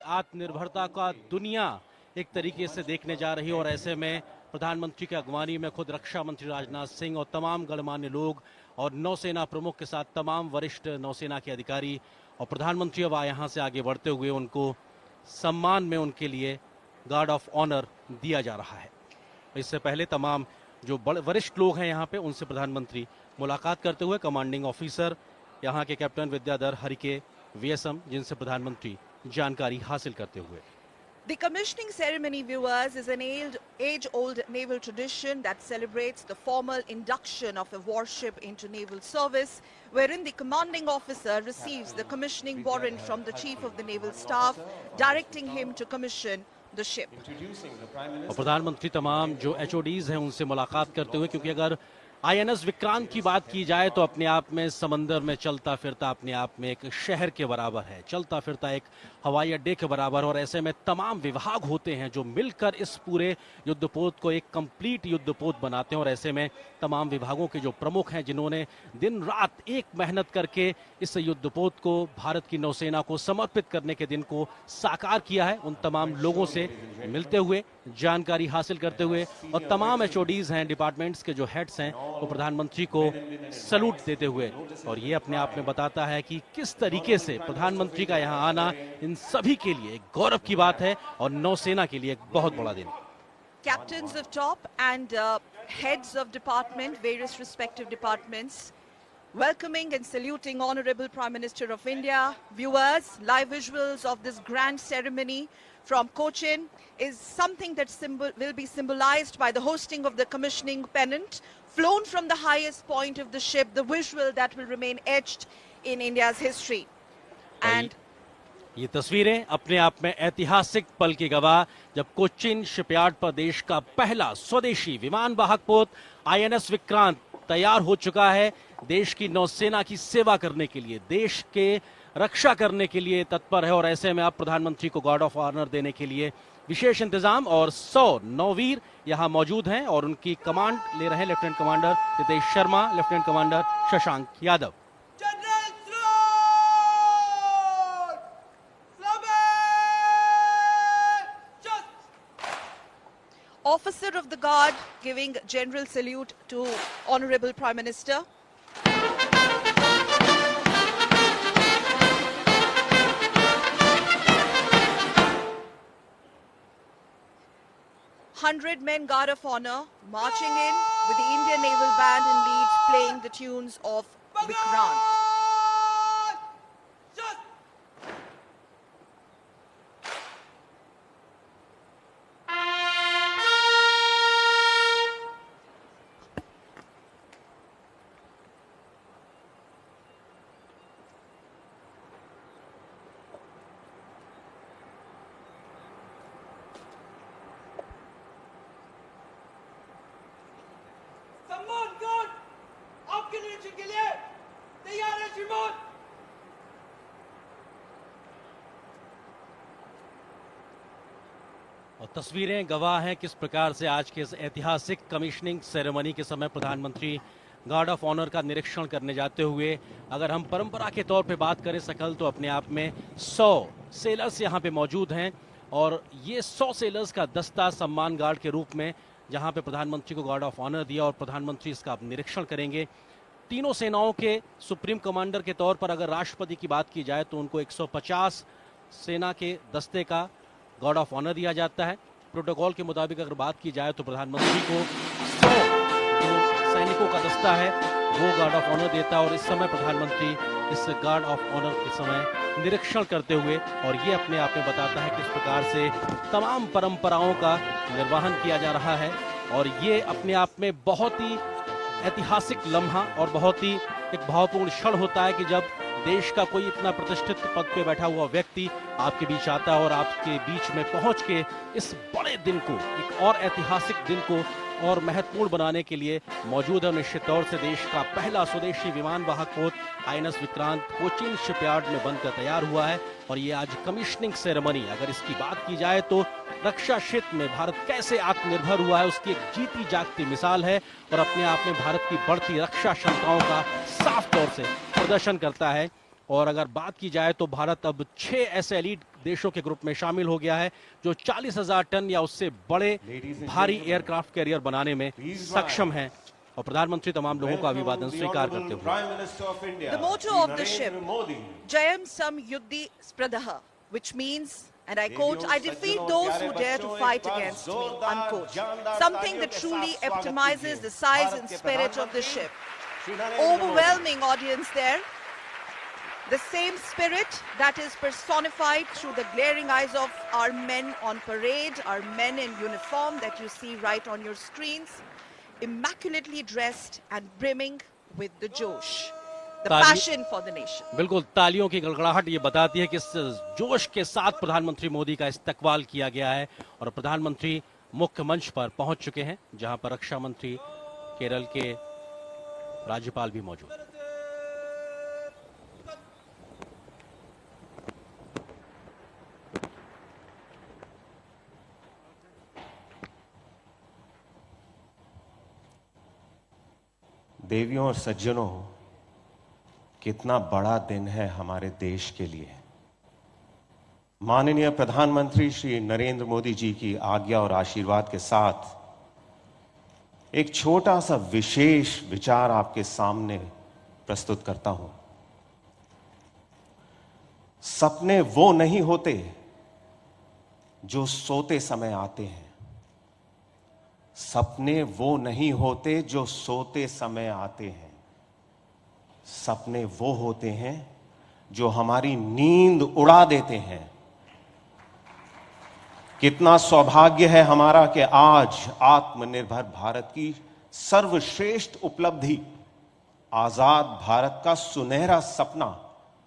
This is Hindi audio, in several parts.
आत्मनिर्भरता का दुनिया एक तरीके से देखने जा रही है। और ऐसे में प्रधानमंत्री की अगवानी में खुद रक्षा मंत्री राजनाथ सिंह और तमाम गणमान्य लोग और नौसेना प्रमुख के साथ तमाम वरिष्ठ नौसेना के अधिकारी और प्रधानमंत्री अब यहाँ से आगे बढ़ते हुए उनको सम्मान में उनके लिए गार्ड ऑफ ऑनर दिया जा रहा है। इससे पहले तमाम जो बड़े वरिष्ठ लोग हैं यहाँ पे उनसे प्रधानमंत्री मुलाकात करते हुए कमांडिंग ऑफिसर यहाँ के कैप्टन विद्याधर हरिके वीएसएम जिनसे प्रधानमंत्री जानकारी हासिल करते हुए। The commissioning ceremony, viewers, is an age-old naval tradition that celebrates the formal induction of a warship into naval service, wherein the commanding officer receives the commissioning warrant from the Chief of the Naval Staff, directing him to commission the ship. और प्रधानमंत्री तमाम जो एचओडीज हैं उनसे मुलाकात करते हुए, क्योंकि अगर आईएनएस विक्रांत की बात की जाए तो अपने आप में समंदर में चलता फिरता अपने आप में एक शहर के बराबर है, चलता फिरता एक हवाई अड्डे के बराबर। और ऐसे में तमाम विभाग होते हैं जो मिलकर इस पूरे युद्धपोत को एक कंप्लीट युद्धपोत बनाते हैं। और ऐसे में तमाम विभागों के जो प्रमुख हैं जिन्होंने दिन रात एक मेहनत करके इस युद्धपोत को भारत की नौसेना को समर्पित करने के दिन को साकार किया है, उन तमाम लोगों से मिलते हुए जानकारी हासिल करते हुए और तमाम एचओडीज हैं, डिपार्टमेंट्स के जो हेड्स हैं, वो प्रधानमंत्री को सैल्यूट देते हुए। और ये अपने आप में बताता है कि किस तरीके से प्रधानमंत्री का यहाँ आना इन सभी के लिए एक गौरव की बात है और नौसेना के लिए एक बहुत बड़ा दिन। Captains of top and heads of department, various respective departments, welcoming and saluting Honorable Prime Minister of India. Viewers, live visuals of this grand ceremony from Cochin is something that will be symbolized by the hosting of the commissioning pennant flown from the highest point of the ship, the visual that will remain etched in India's history. And ये तस्वीरें अपने आप में ऐतिहासिक पल की गवाह, जब कोचिन शिपयार्ड पर देश का पहला स्वदेशी विमान वाहक पोत आईएनएस विक्रांत तैयार हो चुका है, देश की नौसेना की सेवा करने के लिए, देश के रक्षा करने के लिए तत्पर है। और ऐसे में अब प्रधानमंत्री को गार्ड ऑफ ऑनर देने के लिए विशेष इंतजाम और 100 नौवीर यहां मौजूद हैं और उनकी कमांड ले रहे हैं lieutenant commander Ritesh Sharma, lieutenant commander Shashank Yadav. Officer of the Guard giving general salute to Honorable Prime Minister. Men Guard of Honor marching in with the Indian Naval Band in lead playing the tunes of Vikrant. और तस्वीरें गवाह हैं किस प्रकार से आज के इस ऐतिहासिक कमिश्निंग सेरेमनी के समय प्रधानमंत्री गार्ड ऑफ ऑनर का निरीक्षण करने जाते हुए, अगर हम परंपरा के तौर पे बात करें सकल, तो अपने आप में 100 सेलर्स यहाँ पे मौजूद हैं। और ये 100 सेलर्स का दस्ता सम्मान गार्ड के रूप में जहाँ पे प्रधानमंत्री को गार्ड ऑफ ऑनर दिया और प्रधानमंत्री इसका अब निरीक्षण करेंगे। तीनों सेनाओं के सुप्रीम कमांडर के तौर पर अगर राष्ट्रपति की बात की जाए तो उनको 150 सेना के दस्ते का गार्ड ऑफ ऑनर दिया जाता है। प्रोटोकॉल के मुताबिक अगर बात की जाए तो प्रधानमंत्री को 100 जो सैनिकों का दस्ता है वो गार्ड ऑफ ऑनर देता है। और इस समय प्रधानमंत्री इस गार्ड ऑफ ऑनर के समय निरीक्षण करते हुए, और ये अपने आप में बताता है किस प्रकार से तमाम परंपराओं का निर्वहन किया जा रहा है। और ये अपने आप में बहुत ही ऐतिहासिक लम्हा और बहुत ही एक भावपूर्ण क्षण होता है कि जब देश का कोई इतना प्रतिष्ठित पद पे बैठा हुआ व्यक्ति आपके बीच आता है और आपके बीच में पहुंच के इस बड़े दिन को, एक और ऐतिहासिक दिन को और महत्वपूर्ण बनाने के लिए मौजूद है। निश्चित तौर से देश का पहला स्वदेशी विमान वाहक पोत आईएनएस विक्रांत कोचिन शिपयार्ड में बनकर तैयार हुआ है। और ये आज कमिश्निंग सेरेमनी, अगर इसकी बात की जाए तो रक्षा क्षेत्र में भारत कैसे आत्मनिर्भर हुआ है उसकी एक जीती जागती मिसाल है और अपने आप में भारत की बढ़ती रक्षा क्षमताओं का साफ तौर से प्रदर्शन करता है। और अगर बात की जाए तो भारत अब 6 ऐसे एलीट देशों के ग्रुप में शामिल हो गया है जो 40,000 टन या उससे बड़े भारी एयरक्राफ्ट कैरियर बनाने में सक्षम हैं। और प्रधानमंत्री तमाम लोगों का अभिवादन स्वीकार करते हुए The motto of the ship, Jayam Sam Yuddhi Spradaha, which means, and I quote, I defeat those who dare to fight against me, unquote. Something that truly epitomizes the size and spirit of the ship. Overwhelming audience there. The same spirit that is personified through the glaring eyes of our men on parade, our men in uniform that you see right on your screens, immaculately dressed and brimming with the josh, the passion for the nation. बिल्कुल, तालियों की गड़गड़ाहट ये बताती है कि इस जोश के साथ प्रधानमंत्री मोदी का इस्तकबाल किया गया है और प्रधानमंत्री मुख्य मंच पर पहुंच चुके हैं, जहां पर रक्षा मंत्री केरल के राज्यपाल भी मौजूद हैं। देवियों और सज्जनों, कितना बड़ा दिन है हमारे देश के लिए। माननीय प्रधानमंत्री श्री नरेंद्र मोदी जी की आज्ञा और आशीर्वाद के साथ एक छोटा सा विशेष विचार आपके सामने प्रस्तुत करता हूं। सपने वो नहीं होते जो सोते समय आते हैं। सपने वो नहीं होते जो सोते समय आते हैं। सपने वो होते हैं जो हमारी नींद उड़ा देते हैं। कितना सौभाग्य है हमारा कि आज आत्मनिर्भर भारत की सर्वश्रेष्ठ उपलब्धि, आजाद भारत का सुनहरा सपना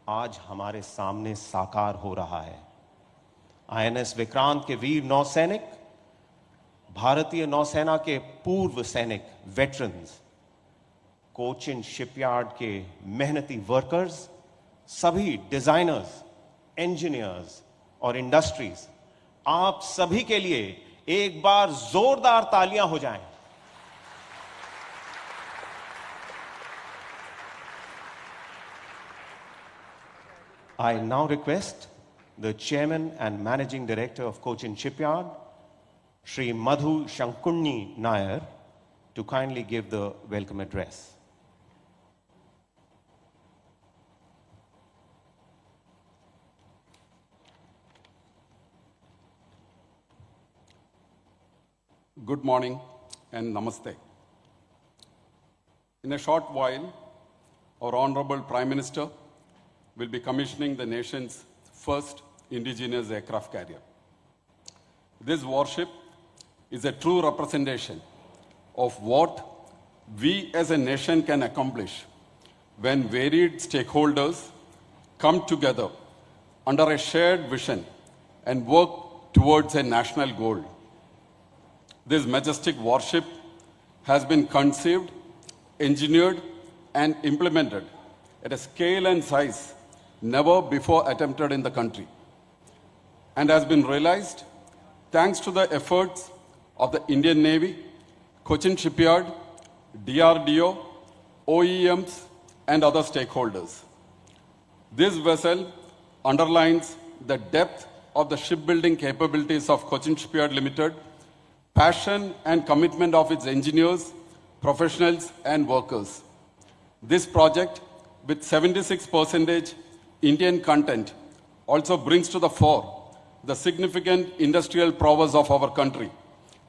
आज हमारे सामने साकार हो रहा है। आईएनएस विक्रांत के वीर नौसैनिक, भारतीय नौसेना के पूर्व सैनिक वेटरन्स, कोचिन शिपयार्ड के मेहनती वर्कर्स, सभी डिजाइनर्स, इंजीनियर्स और इंडस्ट्रीज, आप सभी के लिए एक बार जोरदार तालियां हो जाएं। I now request the Chairman and Managing Director of Cochin Shipyard, Shri Madhu Shankunni Nair, to kindly give the welcome address. Good morning and namaste. In a short while, our Honorable Prime Minister will be commissioning the nation's first indigenous aircraft carrier. This warship is a true representation of what we as a nation can accomplish when varied stakeholders come together under a shared vision and work towards a national goal. This majestic warship has been conceived, engineered, and implemented at a scale and size never before attempted in the country, and has been realized thanks to the efforts of the Indian Navy, Cochin Shipyard, DRDO, OEMs, and other stakeholders. This vessel underlines the depth of the shipbuilding capabilities of Cochin Shipyard Limited, passion and commitment of its engineers, professionals, and workers. This project, with 76% Indian content, also brings to the fore the significant industrial prowess of our country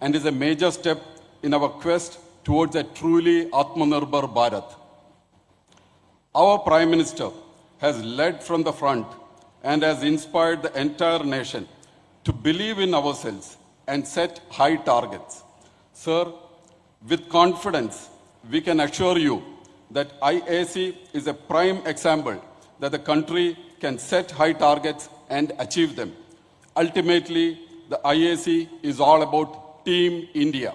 and is a major step in our quest towards a truly Atmanirbhar Bharat. Our Prime Minister has led from the front and has inspired the entire nation to believe in ourselves and set high targets. Sir, with confidence, we can assure you that IAC is a prime example that the country can set high targets and achieve them. Ultimately, the IAC is all about Team India.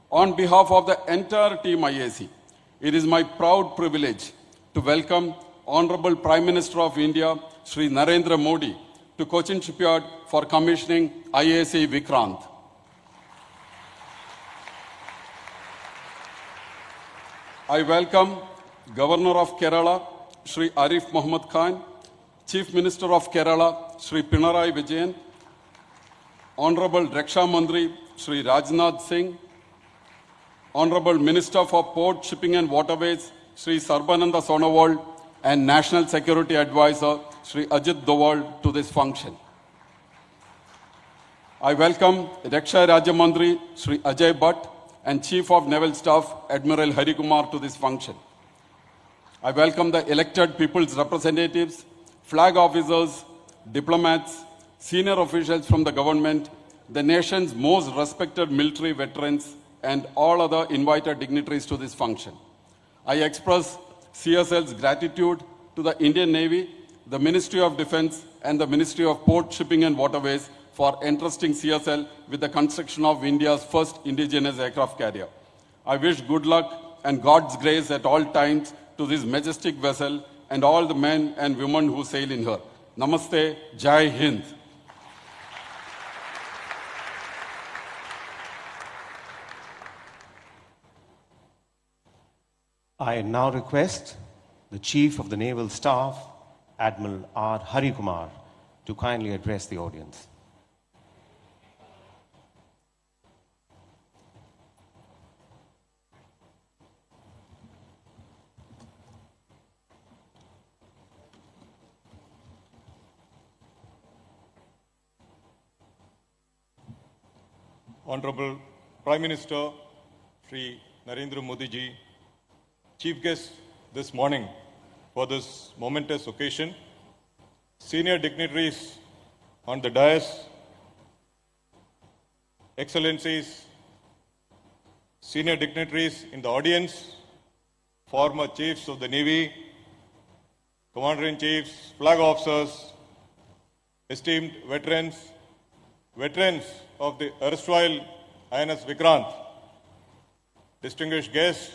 On behalf of the entire Team IAC, it is my proud privilege to welcome Honorable Prime Minister of India, Shri Narendra Modi, to Cochin Shipyard for commissioning IAC Vikrant. I welcome Governor of Kerala, Shri Arif Muhammad Khan, Chief Minister of Kerala, Shri Pinarayi Vijayan, Honorable Raksha Mandri, Shri Rajnath Singh, Honorable Minister for Port, Shipping and Waterways, Shri Sarbananda Sonowal, and National Security Advisor, Shri Ajit Doval, to this function. I welcome Raksha Rajya Mandri, Shri Ajay Bhatt, and Chief of Naval Staff, Admiral Hari Kumar, to this function. I welcome the elected people's representatives, flag officers, diplomats, senior officials from the government, the nation's most respected military veterans, and all other invited dignitaries to this function. I express CSL's gratitude to the Indian Navy, the Ministry of Defense, and the Ministry of Port, Shipping and Waterways for entrusting CSL with the construction of India's first indigenous aircraft carrier. I wish good luck and God's grace at all times to this majestic vessel and all the men and women who sail in her. Namaste, Jai Hind. I now request the Chief of the Naval Staff, Admiral R. Hari Kumar, to kindly address the audience. Honorable Prime Minister Shri Narendra Modi ji, Chief guest this morning for this momentous occasion, senior dignitaries on the dais, Excellencies, senior dignitaries in the audience, former chiefs of the Navy, Commander-in-Chiefs, flag officers, esteemed veterans, veterans of the erstwhile INS Vikrant, distinguished guests,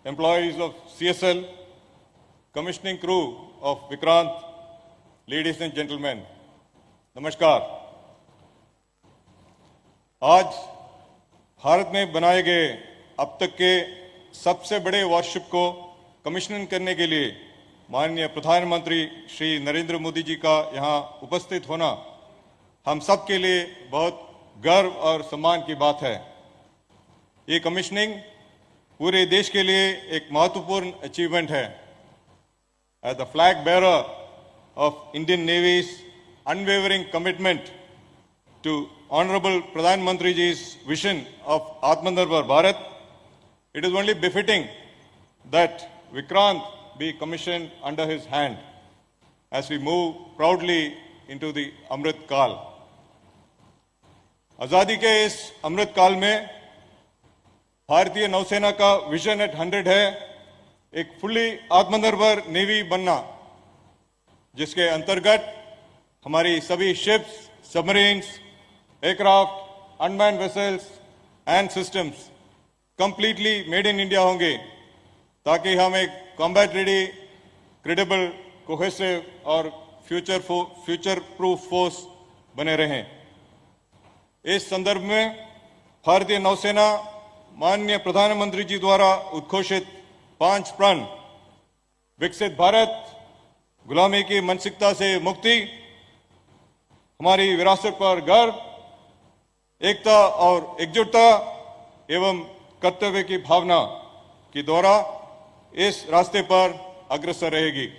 employees of CSL, commissioning crew of Vikrant, ladies and gentlemen, नमस्कार। आज भारत में बनाए गए अब तक के सबसे बड़े वारशिप को कमिश्निंग करने के लिए माननीय प्रधानमंत्री श्री नरेंद्र मोदी जी का यहाँ उपस्थित होना हम सब के लिए बहुत गर्व और सम्मान की बात है। ये कमिश्निंग पूरे देश के लिए एक महत्वपूर्ण अचीवमेंट है। As the flag bearer of Indian Navy's unwavering commitment to Honorable Pradhan Mantri ji's vision of Atmanirbhar Bharat, it is only befitting that Vikrant be commissioned under his hand as we move proudly into the Amrit Kal. आजादी के इस अमृत काल में भारतीय नौसेना का विजन एट 100 है एक फुल्ली आत्मनिर्भर नेवी बनना, जिसके अंतर्गत हमारी सभी ships, submarines, aircraft, unmanned vessels and systems completely made in India होंगे, ताकि हम एक कॉम्बैट रेडी, क्रेडिबल, कोहेसिव और फ्यूचर प्रूफ फोर्स बने रहें। इस संदर्भ में भारतीय नौसेना माननीय प्रधानमंत्री जी द्वारा उद्घोषित 5 प्रण विकसित भारत, गुलामी की मानसिकता से मुक्ति, हमारी विरासत पर गर्व, एकता और एकजुटता एवं कर्तव्य की भावना की द्वारा इस रास्ते पर अग्रसर रहेगी।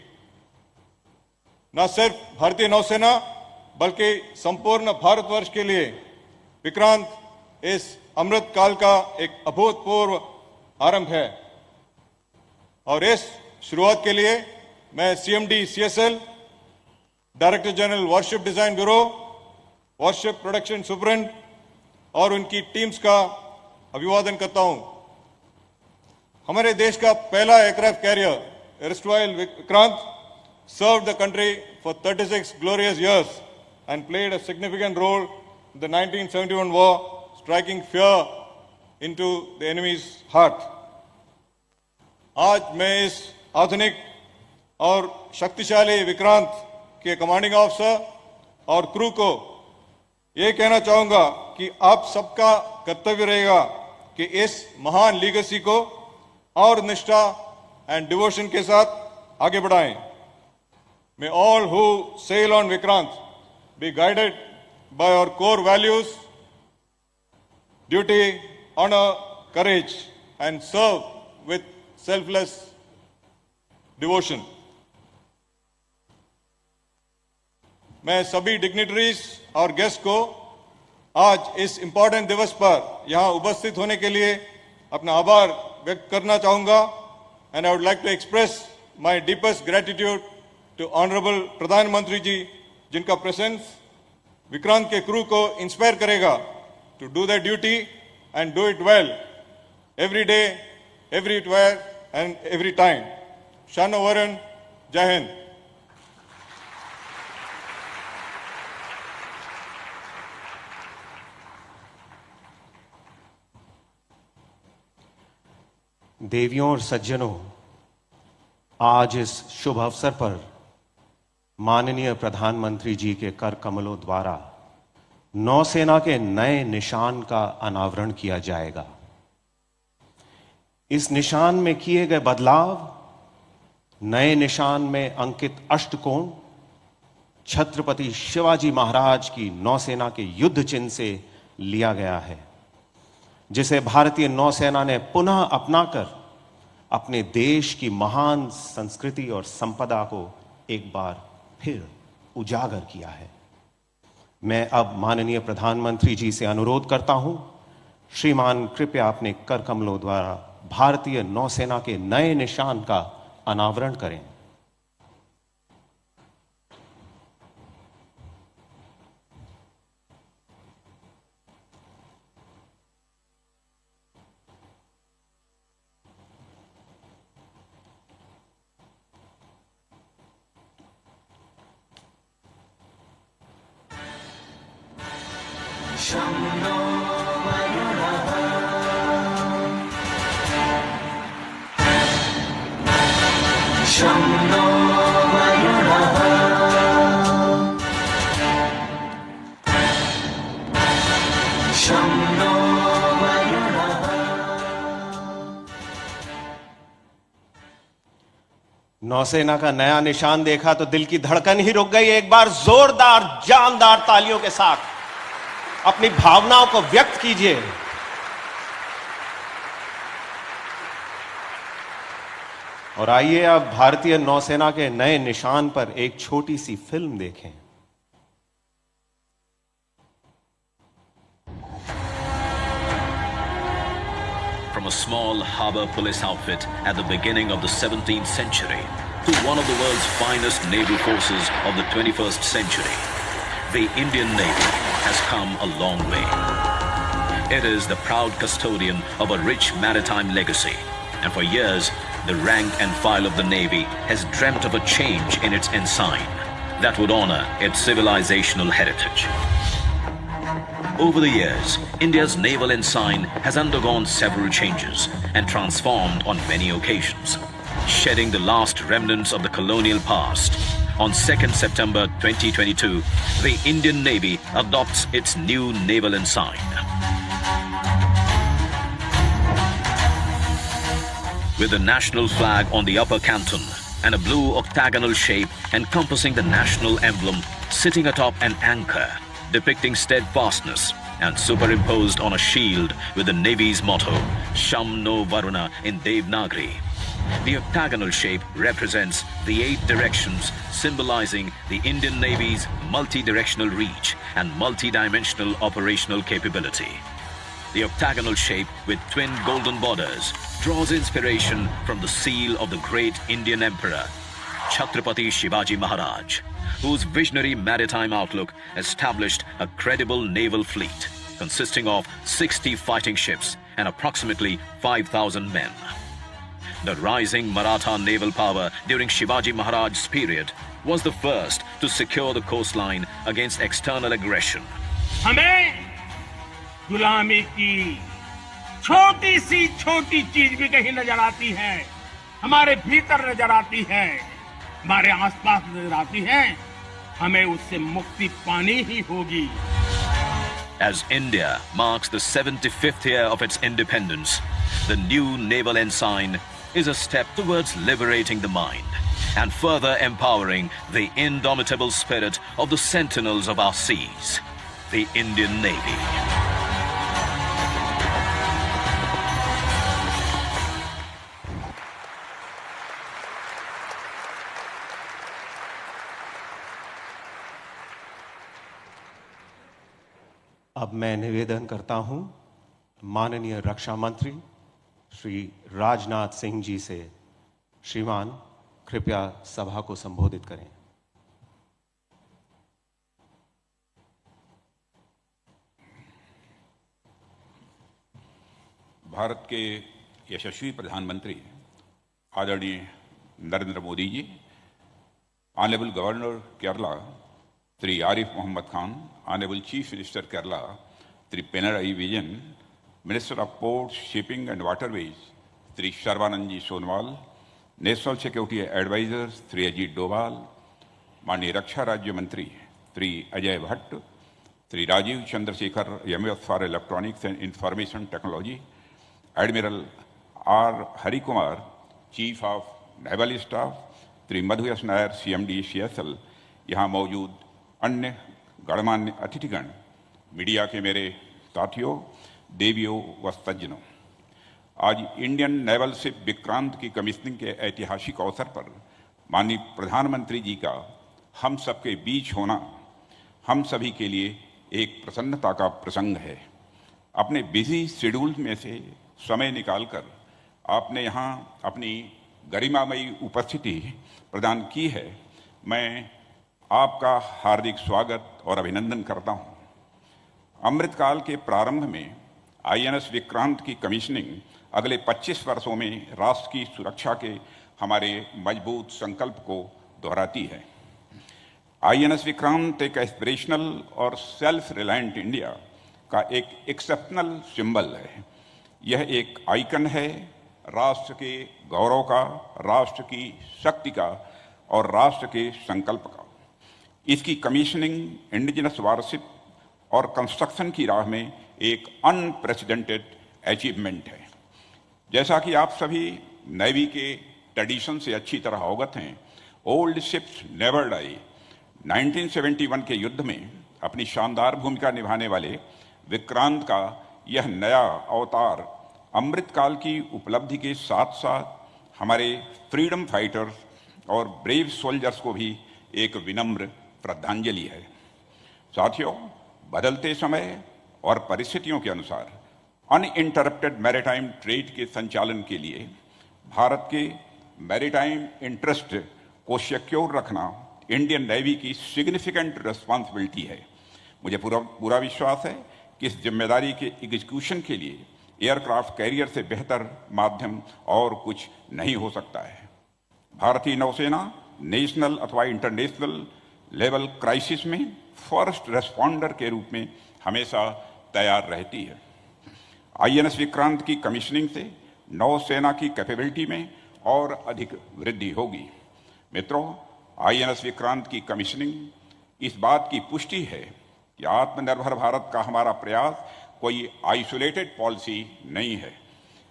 न सिर्फ भारतीय नौसेना बल्कि संपूर्ण भारतवर्ष के लिए विक्रांत इस अमृत काल का एक अभूतपूर्व आरंभ है और इस शुरुआत के लिए मैं CMD CSL, director general worship design bureau, worship production superintendent और उनकी टीम्स का अभिवादन करता हूं। हमारे देश का पहला aircraft carrier erstwhile Vikrant served the country for 36 glorious years and played a significant role in the 1971 war, striking fear into the enemy's heart. आज मैं इस आधुनिक और शक्तिशाली विक्रांत के कमांडिंग ऑफिसर और क्रू को ये कहना चाहूंगा कि आप सबका कर्तव्य रहेगा कि इस महान लीगेसी को और निष्ठा एंड डिवोशन के साथ आगे बढ़ाएं. May all who sail on Vikrant be guided by our core values, duty, honor, courage, and serve with selfless devotion. मैं सभी डिग्निटरीज और गेस्ट को आज इस इंपॉर्टेंट दिवस पर यहां उपस्थित होने के लिए अपना आभार व्यक्त करना चाहूंगा. And I would like to express my deepest gratitude to honourable प्रधानमंत्री जी, जिनका प्रेजेंस विक्रांत के क्रू को इंस्पायर करेगा to do the duty and do it well every day, everywhere and every time. शानो वरन. जय हिंद. देवियों और सज्जनों, आज इस शुभ अवसर पर माननीय प्रधानमंत्री जी के कर कमलों द्वारा नौसेना के नए निशान का अनावरण किया जाएगा. इस निशान में किए गए बदलाव, नए निशान में अंकित अष्टकोण छत्रपति शिवाजी महाराज की नौसेना के युद्ध चिन्ह से लिया गया है, जिसे भारतीय नौसेना ने पुनः अपनाकर अपने देश की महान संस्कृति और संपदा को एक बार फिर उजागर किया है. मैं अब माननीय प्रधानमंत्री जी से अनुरोध करता हूं, श्रीमान कृपया अपने कर कमलों द्वारा भारतीय नौसेना के नए निशान का अनावरण करें. नौसेना का नया निशान देखा तो दिल की धड़कन ही रुक गई. एक बार जोरदार जानदार तालियों के साथ अपनी भावनाओं को व्यक्त कीजिए. और आइए अब भारतीय नौसेना के नए निशान पर एक छोटी सी फिल्म देखें. From a small harbor police outfit at the beginning of the 17th century to one of the world's finest naval forces of the 21st century, the Indian Navy has come a long way. It is the proud custodian of a rich maritime legacy, and for years, the rank and file of the Navy has dreamt of a change in its ensign that would honor its civilizational heritage. Over the years, India's naval ensign has undergone several changes and transformed on many occasions, shedding the last remnants of the colonial past. On 2nd September 2022, the Indian Navy adopts its new naval ensign. With the national flag on the upper canton and a blue octagonal shape encompassing the national emblem sitting atop an anchor, depicting steadfastness, and superimposed on a shield with the Navy's motto, Sham No Varuna in Devanagari. The octagonal shape represents the 8 directions, symbolizing the Indian Navy's multi-directional reach and multi-dimensional operational capability. The octagonal shape with twin golden borders draws inspiration from the seal of the great Indian Emperor, Chhatrapati Shivaji Maharaj, whose visionary maritime outlook established a credible naval fleet consisting of 60 fighting ships and approximately 5,000 men. The rising Maratha naval power during Shivaji Maharaj's period was the first to secure the coastline against external aggression. हमें गुलामी की छोटी सी छोटी चीज भी कहीं नजर आती है, हमारे भीतर नजर आती है, हमारे आसपास नजर आती है, हमें उससे मुक्ति पानी ही होगी. As India marks the 75th year of its independence, the new naval ensign is a step towards liberating the mind and further empowering the indomitable spirit of the sentinels of our seas, the Indian Navy. अब मैं निवेदन करता हूं माननीय रक्षा मंत्री श्री राजनाथ सिंह जी से। श्रीमान, कृपया सभा को संबोधित करें। भारत के यशस्वी प्रधानमंत्री आदरणीय Narendra Modi ji, honourable governor Kerala Shri Arif Mohammad Khan, honourable chief minister Kerala Shri Pinarayi Vijayan, minister of ports, shipping and waterways Shri Sarbananda ji Sonowal, national security adviser Shri Ajit Doval, माननीय रक्षा राज्य मंत्री Shri Ajay Bhatt, Shri Rajeev Chandrasekhar MS for electronics and information technology, admiral R Harikumar, chief of naval staff Shri Madhu S Nair, CMD CSL, यहाँ मौजूद अन्य गणमान्य अतिथिगण, मीडिया के मेरे साथियों, देवियों व सज्जनों, आज इंडियन नेवल शिप विक्रांत की कमीशनिंग के ऐतिहासिक अवसर पर माननीय प्रधानमंत्री जी का हम सबके बीच होना हम सभी के लिए एक प्रसन्नता का प्रसंग है। अपने बिजी शेड्यूल में से समय निकालकर आपने यहाँ अपनी गरिमामयी उपस्थिति प्रदान की है। मैं आपका हार्दिक स्वागत और अभिनंदन करता हूँ। अमृतकाल के प्रारंभ में INS विक्रांत की कमीशनिंग अगले 25 वर्षों में राष्ट्र की सुरक्षा के हमारे मजबूत संकल्प को दोहराती है। INS विक्रांत एक एस्पिरेशनल और सेल्फ रिलायंट इंडिया का एक एक्सेप्शनल सिंबल है। यह एक आइकन है राष्ट्र के गौरव का, राष्ट्र की शक्ति का और राष्ट्र के संकल्प का। इसकी कमीशनिंग इंडिजिनस वारशिप और कंस्ट्रक्शन की राह में एक अनप्रेसिडेंटेड अचीवमेंट है। जैसा कि आप सभी नेवी के ट्रेडिशन से अच्छी तरह अवगत हैं, ओल्ड शिप्स नेवर डाई। 1971 के युद्ध में अपनी शानदार भूमिका निभाने वाले विक्रांत का यह नया अवतार अमृतकाल की उपलब्धि के साथ साथ हमारे फ्रीडम फाइटर्स और ब्रेव सोल्जर्स को भी एक विनम्र श्रद्धांजलि है। साथियों, बदलते समय और परिस्थितियों के अनुसार अनइंटरप्टेड मैरीटाइम ट्रेड के संचालन के लिए भारत के मैरीटाइम इंटरेस्ट को सिक्योर रखना इंडियन नेवी की सिग्निफिकेंट रिस्पॉन्सिबिलिटी है। मुझे पूरा विश्वास है कि इस जिम्मेदारी के एग्जीक्यूशन के लिए एयरक्राफ्ट कैरियर से बेहतर माध्यम और कुछ नहीं हो सकता है। भारतीय नौसेना नेशनल अथवा इंटरनेशनल लेवल क्राइसिस में फर्स्ट रेस्पॉन्डर के रूप में हमेशा तैयार रहती है। INS विक्रांत की कमीशनिंग से नौसेना की कैपेबिलिटी में और अधिक वृद्धि होगी। मित्रों, INS विक्रांत की कमीशनिंग इस बात की पुष्टि है कि आत्मनिर्भर भारत का हमारा प्रयास कोई आइसोलेटेड पॉलिसी नहीं है।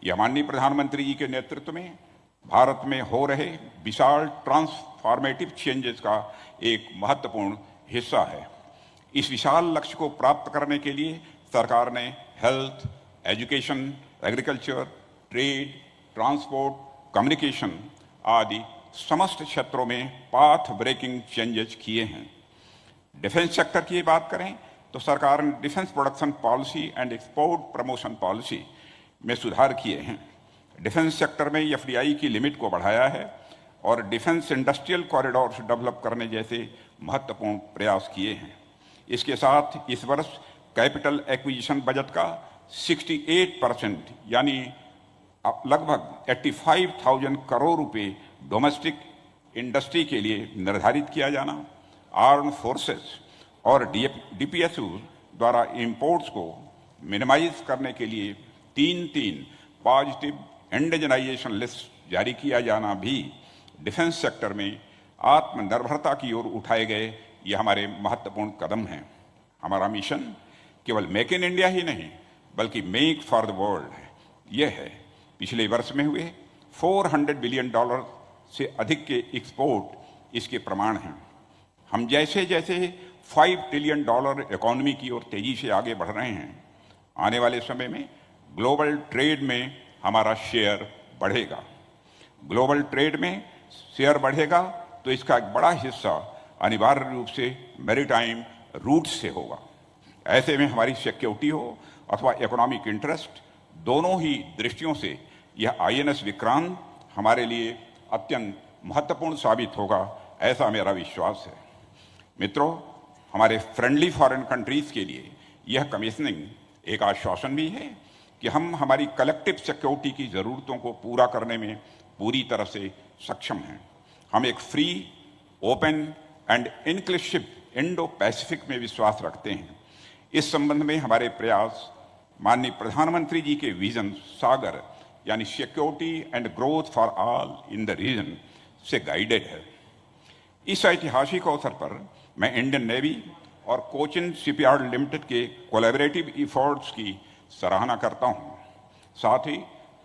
यह माननीय प्रधानमंत्री जी के नेतृत्व में भारत में हो रहे विशाल ट्रांसफॉर्मेटिव चेंजेस का एक महत्वपूर्ण हिस्सा है। इस विशाल लक्ष्य को प्राप्त करने के लिए सरकार ने health, education, agriculture, trade, transport, communication आदि समस्त क्षेत्रों में पाथ ब्रेकिंग चेंजेस किए हैं। डिफेंस सेक्टर की बात करें तो सरकार ने defence production policy and export promotion policy में सुधार किए हैं। डिफेंस सेक्टर में FDI की लिमिट को बढ़ाया है और डिफेंस इंडस्ट्रियल कॉरिडोर्स डेवलप करने जैसे महत्वपूर्ण प्रयास किए हैं। इसके साथ इस वर्ष कैपिटल एक्विजिशन बजट का 68% यानी लगभग 85,000 करोड़ रुपए डोमेस्टिक इंडस्ट्री के लिए निर्धारित किया जाना, आर्म फोर्सेस और DPSU द्वारा इंपोर्ट्स को मिनिमाइज करने के लिए 3 पॉजिटिव इंडिजनाइजेशन लिस्ट जारी किया जाना भी डिफेंस सेक्टर में आत्मनिर्भरता की ओर उठाए गए ये हमारे महत्वपूर्ण कदम हैं। हमारा मिशन केवल मेक इन इंडिया ही नहीं बल्कि मेक फॉर द वर्ल्ड है। यह है पिछले वर्ष में हुए $400 बिलियन से अधिक के एक्सपोर्ट इसके प्रमाण हैं। हम जैसे जैसे $5 ट्रिलियन इकोनॉमी की ओर तेजी से आगे बढ़ रहे हैं, आने वाले समय में ग्लोबल ट्रेड में हमारा शेयर बढ़ेगा। ग्लोबल ट्रेड में शेयर बढ़ेगा तो इसका एक बड़ा हिस्सा अनिवार्य रूप से मैरीटाइम रूट से होगा। ऐसे में हमारी सिक्योरिटी हो अथवा इकोनॉमिक इंटरेस्ट, दोनों ही दृष्टियों से यह आईएनएस विक्रांत हमारे लिए अत्यंत महत्वपूर्ण साबित होगा, ऐसा मेरा विश्वास है। मित्रों, हमारे फ्रेंडली फॉरेन कंट्रीज के लिए यह कमीशनिंग एक आश्वासन भी है कि हम हमारी कलेक्टिव सिक्योरिटी की ज़रूरतों को पूरा करने में पूरी तरह से सक्षम हैं। हम एक free, open and inclusive Indo Pacific में विश्वास रखते हैं। इस संबंध में हमारे प्रयास माननीय प्रधानमंत्री जी के विजन सागर यानी security and growth for all in the region से गाइडेड है। इस ऐतिहासिक अवसर पर मैं इंडियन नेवी और कोचिन शिपयार्ड लिमिटेड के कोलैबोरेटिव एफर्ट्स की सराहना करता हूं। साथ ही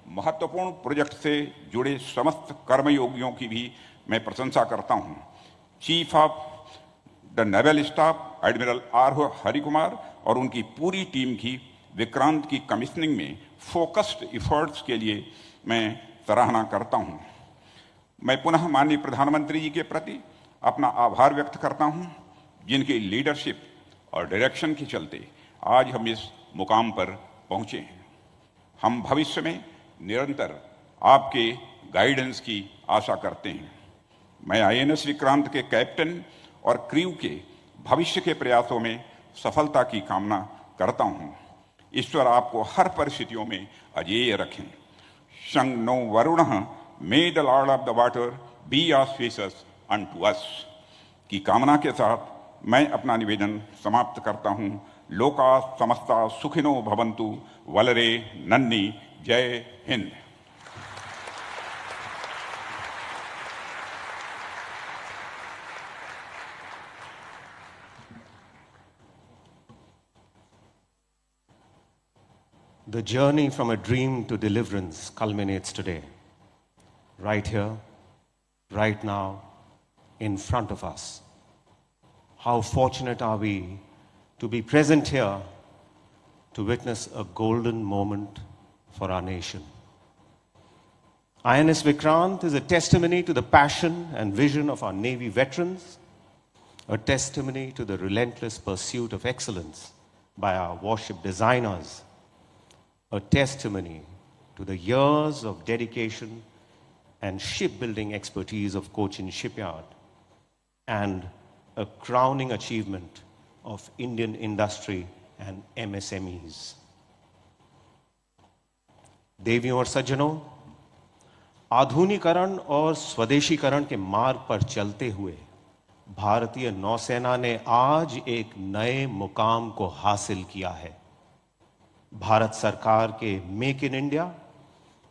महत्वपूर्ण प्रोजेक्ट से जुड़े समस्त कर्मयोगियों की भी मैं प्रशंसा करता हूं। Chief of the naval staff admiral R Harikumar और उनकी पूरी टीम की विक्रांत की कमीशनिंग में फोकस्ड एफर्ट्स के लिए मैं सराहना करता हूं। मैं पुनः माननीय प्रधानमंत्री जी के प्रति अपना आभार व्यक्त करता हूं, जिनकी लीडरशिप और डायरेक्शन के चलते आज हम इस मुकाम पर पहुंचे हैं। हम भविष्य में निरंतर आपके गाइडेंस की आशा करते हैं। मैं आईएनएस विक्रांत के कैप्टन और क्रू के भविष्य के प्रयासों में सफलता की कामना करता हूं। ईश्वर आपको हर परिस्थितियों में अजेय रखें। शं नो वरुणः may the lord of the water be auspicious unto us की कामना के साथ मैं अपना निवेदन समाप्त करता हूं। लोका समस्ता सुखिनो भवन्तु, वलरे नन्नी, जय Hind. The journey from a dream to deliverance culminates today, right here, right now, in front of us. How fortunate are we to be present here to witness a golden moment for our nation. INS Vikrant is a testimony to the passion and vision of our Navy veterans, a testimony to the relentless pursuit of excellence by our warship designers, a testimony to the years of dedication and shipbuilding expertise of Cochin Shipyard, and a crowning achievement of Indian industry and MSMEs. देवियों और सज्जनों, आधुनिकीकरण और स्वदेशीकरण के मार्ग पर चलते हुए भारतीय नौसेना ने आज एक नए मुकाम को हासिल किया है। भारत सरकार के मेक इन इंडिया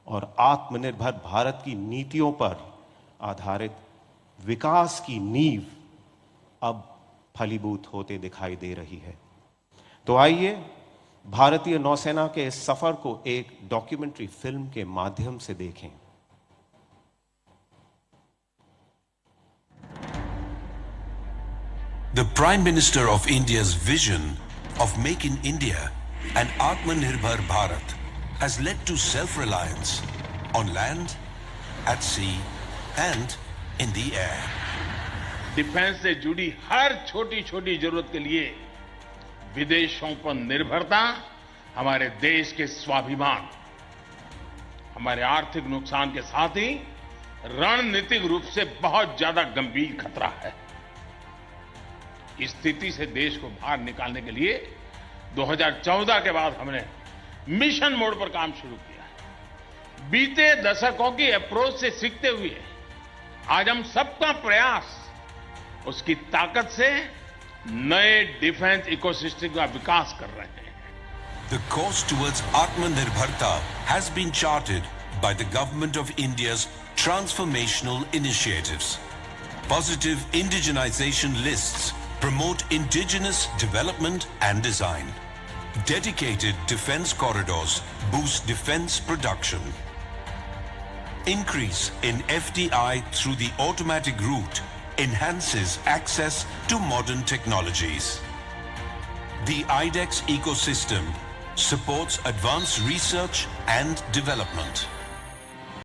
और आत्मनिर्भर भारत की नीतियों पर आधारित विकास की नींव अब फलीभूत होते दिखाई दे रही है। तो आइए भारतीय नौसेना के इस सफर को एक डॉक्यूमेंट्री फिल्म के माध्यम से देखें। The Prime Minister of India's vision of Make in India and Atmanirbhar Bharat has led to self-reliance on land, at sea and in the air. Defence से जुड़ी हर छोटी छोटी जरूरत के लिए विदेशों पर निर्भरता हमारे देश के स्वाभिमान, हमारे आर्थिक नुकसान के साथ ही रणनीतिक रूप से बहुत ज्यादा गंभीर खतरा है। इस स्थिति से देश को बाहर निकालने के लिए 2014 के बाद हमने मिशन मोड पर काम शुरू किया। बीते दशकों की अप्रोच से सीखते हुए आज हम सबका प्रयास उसकी ताकत से नए डिफेंस इकोसिस्टम का विकास कर रहे हैं। The course towards Atmanirbharta has been charted by the Government of India's transformational initiatives. Positive indigenization lists promote indigenous development and design. Dedicated defense corridors boost defense production. increase in FDI through the automatic route enhances access to modern technologies. The IDEX ecosystem supports advanced research and development.